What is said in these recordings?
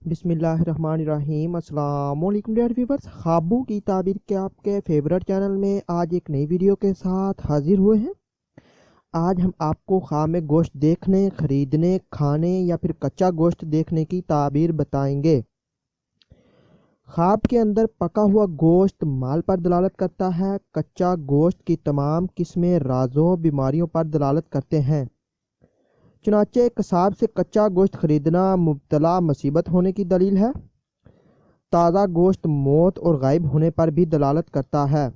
بسم اللہ الرحمن الرحیم۔ السلام علیکم ڈیئر ویورز، خوابوں کی تعبیر کے آپ کے فیورٹ چینل میں آج ایک نئی ویڈیو کے ساتھ حاضر ہوئے ہیں۔ آج ہم آپ کو خواب میں گوشت دیکھنے، خریدنے، کھانے یا پھر کچا گوشت دیکھنے کی تعبیر بتائیں گے۔ خواب کے اندر پکا ہوا گوشت مال پر دلالت کرتا ہے۔ کچا گوشت کی تمام قسمیں رازوں، بیماریوں پر دلالت کرتے ہیں۔ چنانچہ قصاب سے کچا گوشت خریدنا مبتلا مصیبت ہونے کی دلیل ہے۔ تازہ گوشت موت اور غائب ہونے پر بھی دلالت کرتا ہے۔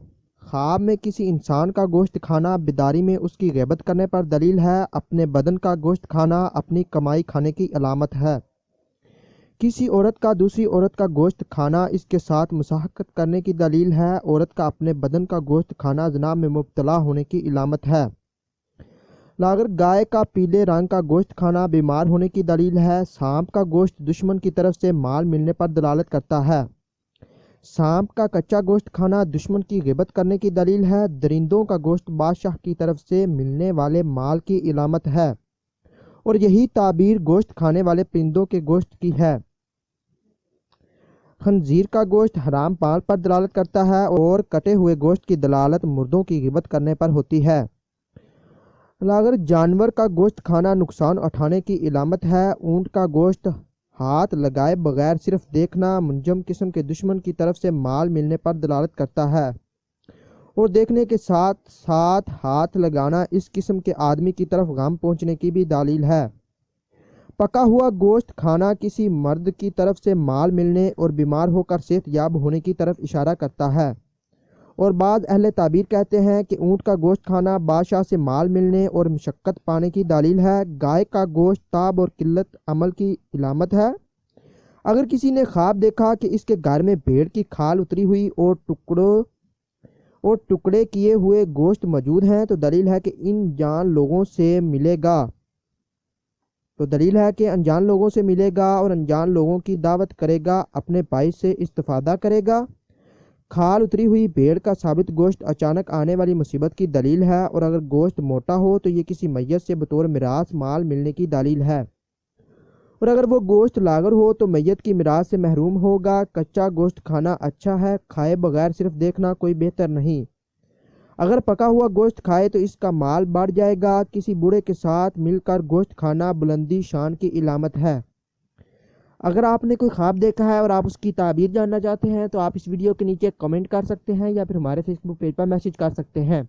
خواب میں کسی انسان کا گوشت کھانا بیداری میں اس کی غیبت کرنے پر دلیل ہے۔ اپنے بدن کا گوشت کھانا اپنی کمائی کھانے کی علامت ہے۔ کسی عورت کا دوسری عورت کا گوشت کھانا اس کے ساتھ مصاحقت کرنے کی دلیل ہے۔ عورت کا اپنے بدن کا گوشت کھانا زنا میں مبتلا ہونے کی علامت ہے۔ لاغر گائے کا پیلے رنگ کا گوشت کھانا بیمار ہونے کی دلیل ہے۔ سانپ کا گوشت دشمن کی طرف سے مال ملنے پر دلالت کرتا ہے۔ سانپ کا کچا گوشت کھانا دشمن کی غیبت کرنے کی دلیل ہے۔ درندوں کا گوشت بادشاہ کی طرف سے ملنے والے مال کی علامت ہے، اور یہی تعبیر گوشت کھانے والے پرندوں کے گوشت کی ہے۔ خنزیر کا گوشت حرام مال پر دلالت کرتا ہے، اور کٹے ہوئے گوشت کی دلالت مردوں کی غیبت کرنے پر ہوتی ہے۔ لاغر جانور کا گوشت کھانا نقصان اٹھانے کی علامت ہے۔ اونٹ کا گوشت ہاتھ لگائے بغیر صرف دیکھنا منجم قسم کے دشمن کی طرف سے مال ملنے پر دلالت کرتا ہے، اور دیکھنے کے ساتھ ساتھ ہاتھ لگانا اس قسم کے آدمی کی طرف غم پہنچنے کی بھی دلیل ہے۔ پکا ہوا گوشت کھانا کسی مرد کی طرف سے مال ملنے اور بیمار ہو کر صحت یاب ہونے کی طرف اشارہ کرتا ہے، اور بعض اہل تعبیر کہتے ہیں کہ اونٹ کا گوشت کھانا بادشاہ سے مال ملنے اور مشقت پانے کی دلیل ہے۔ گائے کا گوشت تاب اور قلت عمل کی علامت ہے۔ اگر کسی نے خواب دیکھا کہ اس کے گھر میں بھیڑ کی کھال اتری ہوئی اور ٹکڑے کیے ہوئے گوشت موجود ہیں تو دلیل ہے کہ انجان لوگوں سے ملے گا اور انجان لوگوں کی دعوت کرے گا، اپنے بھائی سے استفادہ کرے گا۔ کھال اتری ہوئی بھیڑ کا ثابت گوشت اچانک آنے والی مصیبت کی دلیل ہے، اور اگر گوشت موٹا ہو تو یہ کسی میت سے بطور میراث مال ملنے کی دلیل ہے، اور اگر وہ گوشت لاغر ہو تو میت کی میراث سے محروم ہوگا۔ کچا گوشت کھانا اچھا ہے، کھائے بغیر صرف دیکھنا کوئی بہتر نہیں۔ اگر پکا ہوا گوشت کھائے تو اس کا مال بڑھ جائے گا۔ کسی بوڑھے کے ساتھ مل کر گوشت کھانا بلندی شان کی علامت ہے۔ اگر آپ نے کوئی خواب دیکھا ہے اور آپ اس کی تعبیر جاننا چاہتے ہیں تو آپ اس ویڈیو کے نیچے کمنٹ کر سکتے ہیں، یا پھر ہمارے فیس بک پیج پر میسج کر سکتے ہیں۔